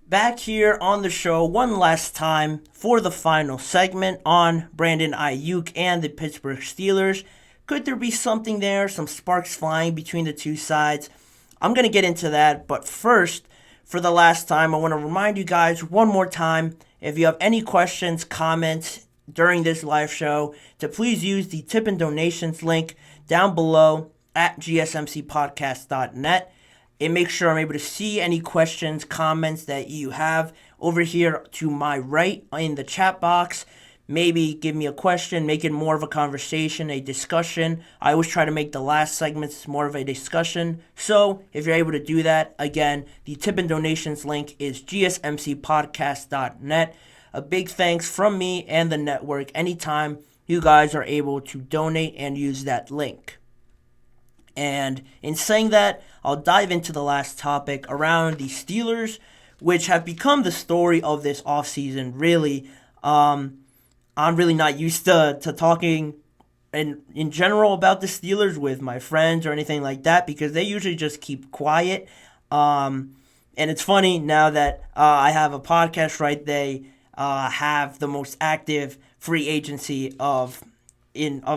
Back here on the show one last time for the final segment on Brandon Aiyuk and the Pittsburgh Steelers. Could there be something there, some sparks flying between the two sides? I'm going to get into that, but first, for the last time, I want to remind you guys one more time, if you have any questions, comments during this live show, to please use the tip and donations link down below at gsmcpodcast.net. It makes sure I'm able to see any questions, comments that you have over here to my right in the chat box. Maybe give me a question, make it more of a conversation, a discussion. I always try to make the last segments more of a discussion. So if you're able to do that, again, the tip and donations link is gsmcpodcast.net. A big thanks from me and the network anytime you guys are able to donate and use that link. And in saying that, I'll dive into the last topic around the Steelers, which have become the story of this offseason, really. I'm really not used to talking in general about the Steelers with my friends or anything like that because they usually just keep quiet. And it's funny now that I have a podcast, right? They have the most active free agency of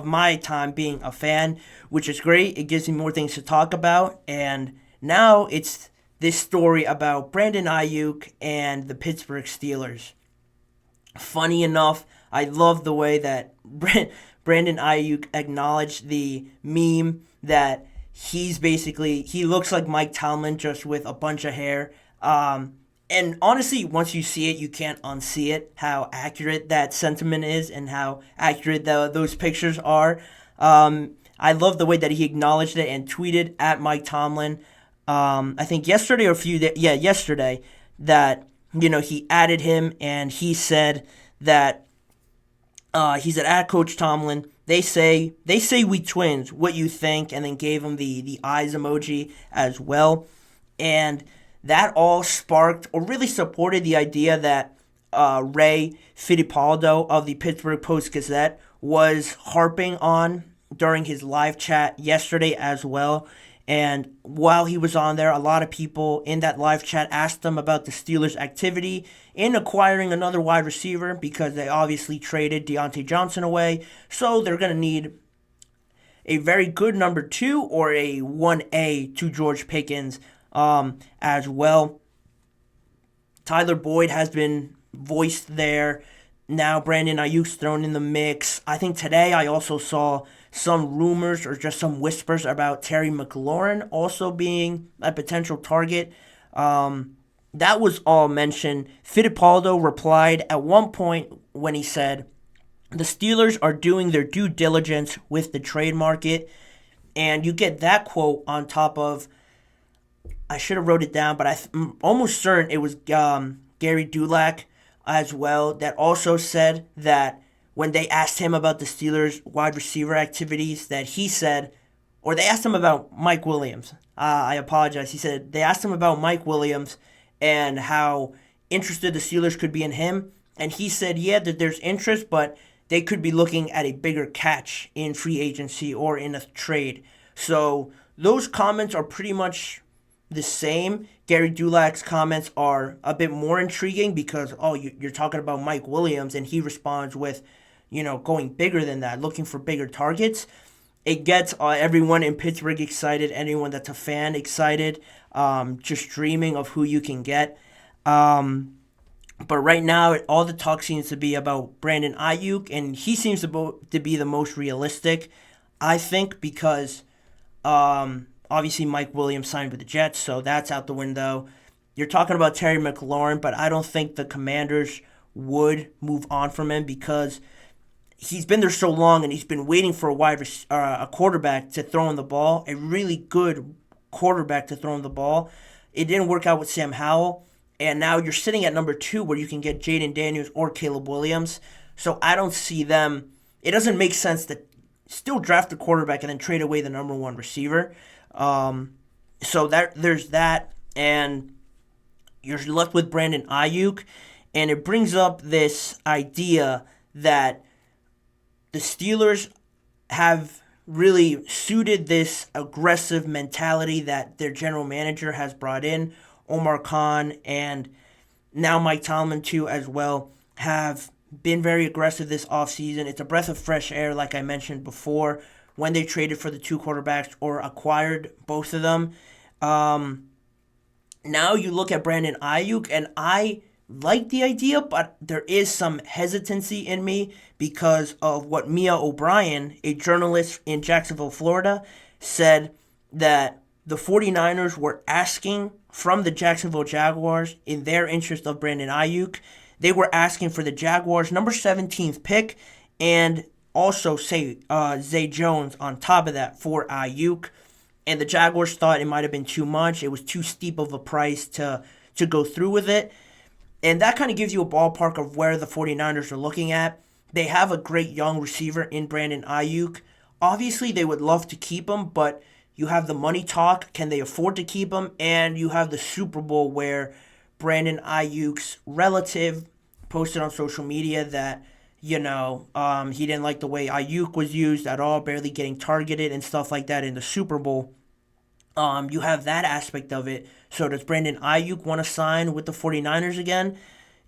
my time being a fan, which is great. It gives me more things to talk about. And now it's this story about Brandon Aiyuk and the Pittsburgh Steelers. Funny enough, I love the way that Brandon Aiyuk acknowledged the meme that he looks like Mike Tomlin just with a bunch of hair. And honestly, once you see it, you can't unsee it, how accurate that sentiment is and how accurate those pictures are. I love the way that he acknowledged it and tweeted at Mike Tomlin. I think yesterday or yesterday, that, he added him and he said that, he said, at Coach Tomlin, they say we twins, what you think, and then gave him the eyes emoji as well. And that all sparked or really supported the idea that Ray Fittipaldo of the Pittsburgh Post-Gazette was harping on during his live chat yesterday as well. And while he was on there, a lot of people in that live chat asked him about the Steelers' activity in acquiring another wide receiver because they obviously traded Deontay Johnson away. So they're going to need a very good number 2 or a 1A to George Pickens as well. Tyler Boyd has been voiced there. Now Brandon Aiyuk's thrown in the mix. I think today I also saw some rumors or just some whispers about Terry McLaurin also being a potential target. That was all mentioned. Fittipaldo replied at one point when he said, the Steelers are doing their due diligence with the trade market. And you get that quote on top of, I should have wrote it down, but I'm almost certain it was Gary Dulac as well that also said that when they asked him about the Steelers' wide receiver activities, that he said, or they asked him about Mike Williams. I apologize. He said they asked him about Mike Williams and how interested the Steelers could be in him. And he said, yeah, that there's interest, but they could be looking at a bigger catch in free agency or in a trade. So those comments are pretty much the same. Gary Dulac's comments are a bit more intriguing because, you're talking about Mike Williams, and he responds with, going bigger than that, looking for bigger targets. It gets everyone in Pittsburgh excited, anyone that's a fan excited, just dreaming of who you can get. But right now, all the talk seems to be about Brandon Aiyuk, and he seems to be the most realistic, I think, because obviously Mike Williams signed with the Jets, so that's out the window. You're talking about Terry McLaurin, but I don't think the Commanders would move on from him because he's been there so long and he's been waiting for a quarterback to throw him the ball, a really good quarterback to throw him the ball. It didn't work out with Sam Howell, and now you're sitting at number 2 where you can get Jaden Daniels or Caleb Williams. So I don't see them. It doesn't make sense to still draft the quarterback and then trade away the number 1 receiver. So there's that, and you're left with Brandon Aiyuk, and it brings up this idea that the Steelers have really suited this aggressive mentality that their general manager has brought in, Omar Khan, and now Mike Tomlin too as well have been very aggressive this offseason. It's a breath of fresh air, like I mentioned before, when they traded for the two quarterbacks or acquired both of them. Now you look at Brandon Aiyuk, and I like the idea, but there is some hesitancy in me because of what Mia O'Brien, a journalist in Jacksonville, Florida, said that the 49ers were asking from the Jacksonville Jaguars in their interest of Brandon Aiyuk. They were asking for the Jaguars' number 17th pick and also say Zay Jones on top of that for Aiyuk. And the Jaguars thought it might have been too much. It was too steep of a price to go through with it. And that kind of gives you a ballpark of where the 49ers are looking at. They have a great young receiver in Brandon Aiyuk. Obviously, they would love to keep him, but you have the money talk. Can they afford to keep him? And you have the Super Bowl where Brandon Aiyuk's relative posted on social media that, he didn't like the way Aiyuk was used at all, barely getting targeted and stuff like that in the Super Bowl. You have that aspect of it. So does Brandon Aiyuk want to sign with the 49ers again?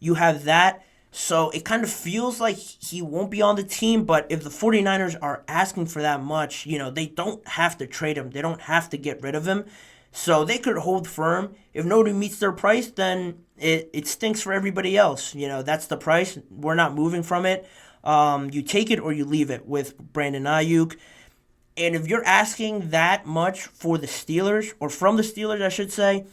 You have that. So it kind of feels like he won't be on the team, but if the 49ers are asking for that much, they don't have to trade him. They don't have to get rid of him. So they could hold firm. If nobody meets their price, then it stinks for everybody else. That's the price. We're not moving from it. You take it or you leave it with Brandon Aiyuk. And if you're asking that much for the Steelers, or from the Steelers, I should say,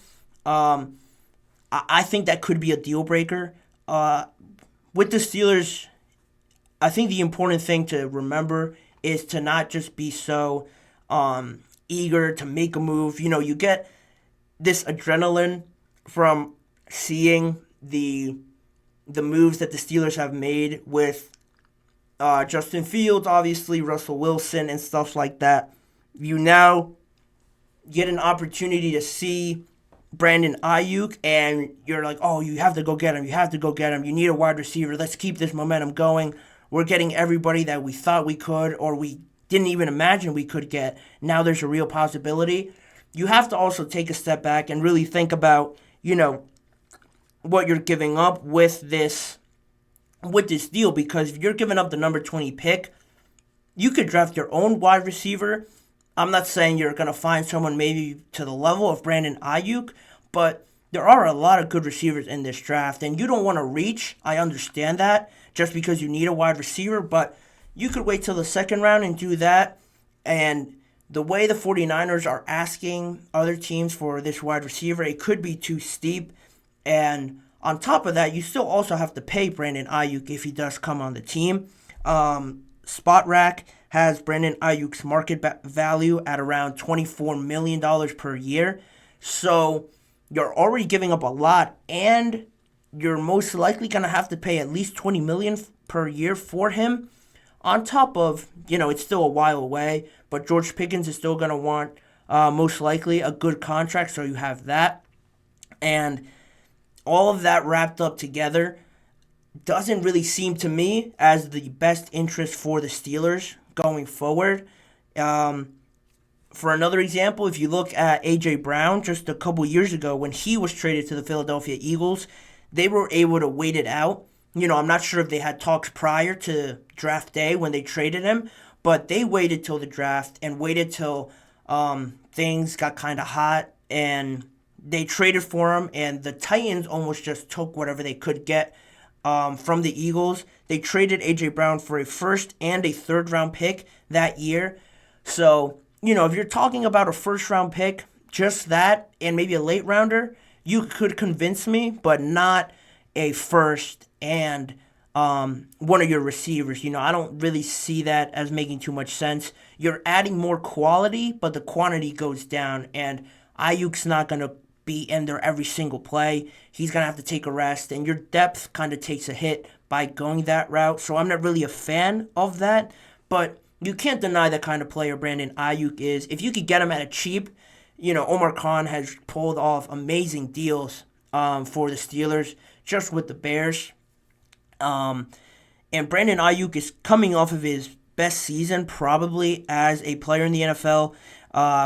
I think that could be a deal breaker. With the Steelers, I think the important thing to remember is to not just be so eager to make a move. You get this adrenaline from seeing the moves that the Steelers have made with Justin Fields, obviously, Russell Wilson, and stuff like that. You now get an opportunity to see Brandon Aiyuk, and you're like, oh, you have to go get him. You have to go get him. You need a wide receiver. Let's keep this momentum going. We're getting everybody that we thought we could, or we didn't even imagine we could get. Now there's a real possibility. You have to also take a step back and really think about, what you're giving up with this deal, because if you're giving up the number 20 pick, you could draft your own wide receiver. I'm not saying you're going to find someone maybe to the level of Brandon Aiyuk, but there are a lot of good receivers in this draft, and you don't want to reach. I understand that, just because you need a wide receiver, but you could wait till the second round and do that. And the way the 49ers are asking other teams for this wide receiver, it could be too steep. And on top of that, you still also have to pay Brandon Aiyuk if he does come on the team. SpotRack has Brandon Aiyuk's market value at around $24 million per year. So you're already giving up a lot, and you're most likely going to have to pay at least $20 million per year for him. On top of, it's still a while away, but George Pickens is still going to want most likely a good contract, so you have that. And all of that wrapped up together doesn't really seem to me as the best interest for the Steelers going forward. For another example, if you look at A.J. Brown just a couple years ago when he was traded to the Philadelphia Eagles, they were able to wait it out. I'm not sure if they had talks prior to draft day when they traded him, but they waited till the draft and waited till things got kind of hot, and they traded for him, and the Titans almost just took whatever they could get from the Eagles. They traded A.J. Brown for a first and a third-round pick that year. So, if you're talking about a first-round pick, just that, and maybe a late-rounder, you could convince me, but not a first and one of your receivers. I don't really see that as making too much sense. You're adding more quality, but the quantity goes down, and Aiyuk's not going to be in there every single play. He's going to have to take a rest, and your depth kind of takes a hit by going that route. So I'm not really a fan of that, but you can't deny the kind of player Brandon Aiyuk is. If you could get him at a cheap, Omar Khan has pulled off amazing deals for the Steelers just with the Bears. And Brandon Aiyuk is coming off of his best season probably as a player in the NFL.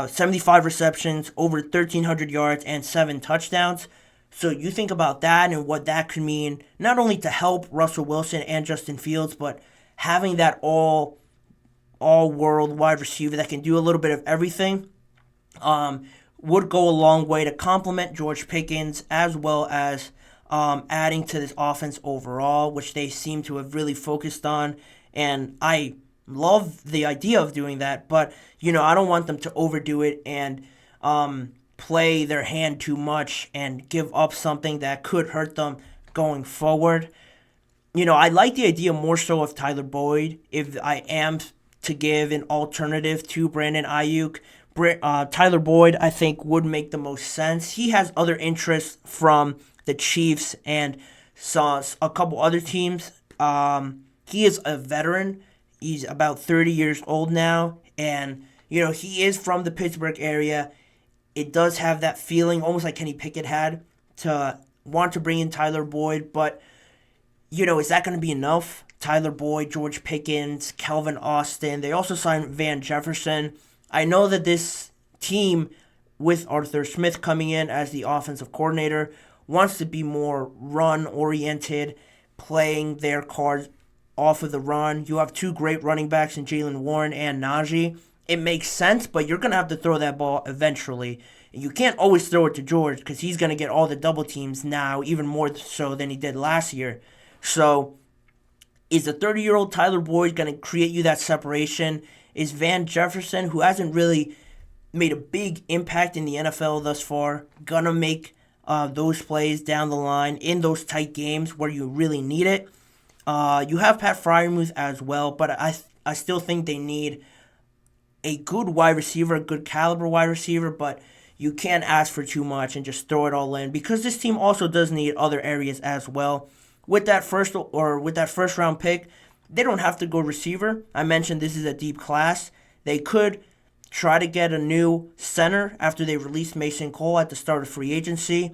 75 receptions, over 1,300 yards, and 7 touchdowns. So you think about that and what that could mean, not only to help Russell Wilson and Justin Fields, but having that all world wide receiver that can do a little bit of everything would go a long way to complement George Pickens as well as adding to this offense overall, which they seem to have really focused on. And I love the idea of doing that, but I don't want them to overdo it and play their hand too much and give up something that could hurt them going forward. I like the idea more so of Tyler Boyd if I am to give an alternative to Brandon Aiyuk. Tyler Boyd, I think, would make the most sense. He has other interests from the Chiefs and a couple other teams. He is a veteran. He's about 30 years old now, and he is from the Pittsburgh area. It does have that feeling, almost like Kenny Pickett had, to want to bring in Tyler Boyd, but is that going to be enough? Tyler Boyd, George Pickens, Calvin Austin. They also signed Van Jefferson. I know that this team, with Arthur Smith coming in as the offensive coordinator, wants to be more run-oriented, playing their cards off of the run. You have two great running backs in Jaylen Warren and Najee. It makes sense, but you're going to have to throw that ball eventually. You can't always throw it to George because he's going to get all the double teams now, even more so than he did last year. So is the 30-year-old Tyler Boyd going to create you that separation? Is Van Jefferson, who hasn't really made a big impact in the NFL thus far, going to make those plays down the line in those tight games where you really need it? You have Pat Freiermuth as well, but I still think they need a good wide receiver, a good caliber wide receiver, but you can't ask for too much and just throw it all in because this team also does need other areas as well. With that first round pick, they don't have to go receiver. I mentioned this is a deep class. They could try to get a new center after they release Mason Cole at the start of free agency.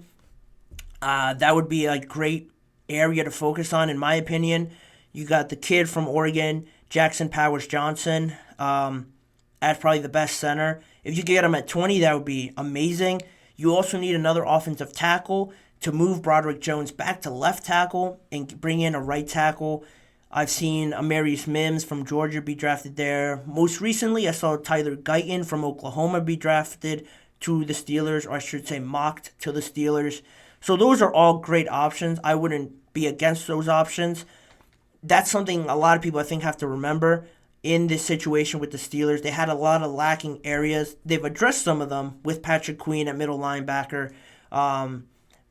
That would be a great area to focus on, in my opinion. You got the kid from Oregon, Jackson Powers Johnson, as probably the best center. If you could get him at 20, that would be amazing. You also need another offensive tackle to move Broderick Jones back to left tackle and bring in a right tackle. I've seen Amarius Mims from Georgia be drafted there. Most recently, I saw Tyler Guyton from Oklahoma be drafted to the Steelers, or I should say mocked to the Steelers. So those are all great options. I wouldn't be against those options. That's something a lot of people, I think, have to remember in this situation with the Steelers. They had a lot of lacking areas. They've addressed some of them with Patrick Queen at middle linebacker,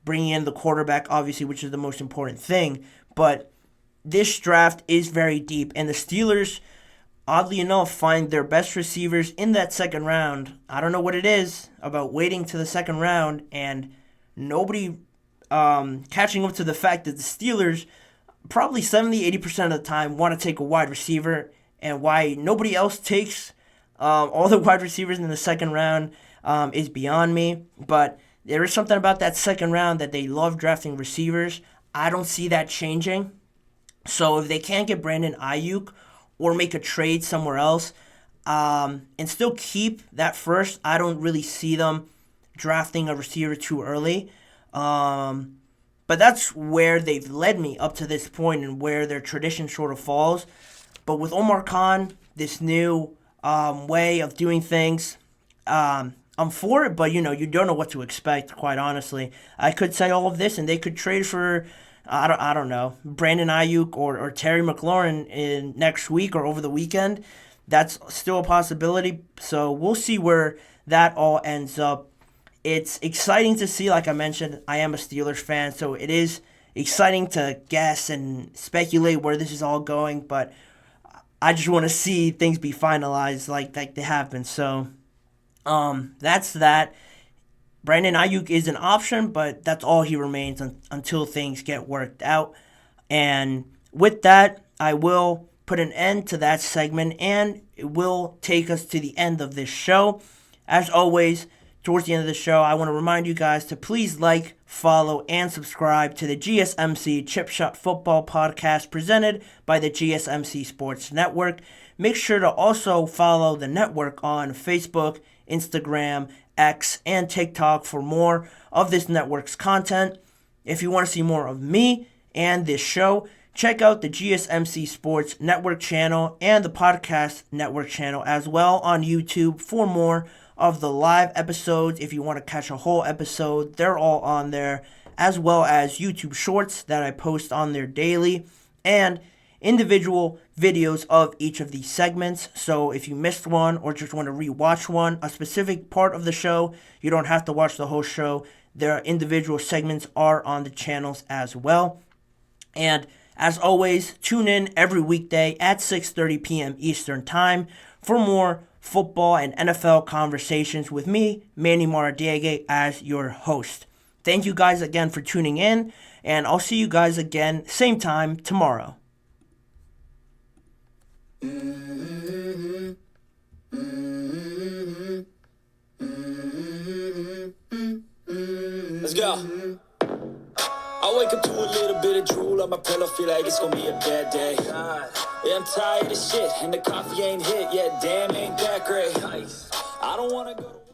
bringing in the quarterback, obviously, which is the most important thing. But this draft is very deep, and the Steelers, oddly enough, find their best receivers in that second round. I don't know what it is about waiting to the second round and nobody catching up to the fact that the Steelers probably 70-80% of the time want to take a wide receiver, and why nobody else takes all the wide receivers in the second round is beyond me. But there is something about that second round that they love drafting receivers. I don't see that changing. So if they can't get Brandon Aiyuk or make a trade somewhere else and still keep that first, I don't really see them drafting a receiver too early. But that's where they've led me up to this point and where their tradition sort of falls. But with Omar Khan, this new way of doing things, I'm for it, but you don't know what to expect, quite honestly. I could say all of this and they could trade for I don't know, Brandon Aiyuk or Terry McLaurin in next week or over the weekend. That's still a possibility. So we'll see where that all ends up. It's exciting to see, like I mentioned, I am a Steelers fan, so it is exciting to guess and speculate where this is all going, but I just want to see things be finalized like they have been. So that's that. Brandon Aiyuk is an option, but that's all he remains until things get worked out. And with that, I will put an end to that segment, and it will take us to the end of this show. As always, towards the end of the show, I want to remind you guys to please like, follow, and subscribe to the GSMC Chip Shot Football Podcast presented by the GSMC Sports Network. Make sure to also follow the network on Facebook, Instagram, X, and TikTok for more of this network's content. If you want to see more of me and this show, check out the GSMC Sports Network channel and the Podcast Network channel as well on YouTube for more of the live episodes. If you want to catch a whole episode, they're all on there, as well as YouTube Shorts that I post on there daily, and individual videos of each of these segments. So if you missed one or just want to rewatch one, a specific part of the show, you don't have to watch the whole show. Their individual segments are on the channels as well. And as always, tune in every weekday at 6:30 p.m. Eastern Time for more football and NFL conversations with me, Manny Maradiaga, as your host. Thank you guys again for tuning in, and I'll see you guys again same time tomorrow. Let's go. I wake up to a little bit of drool on my pillow, feel like it's gonna be a bad day. Yeah, I'm tired of shit, and the coffee ain't hit yet, damn, ain't that great. I don't wanna go to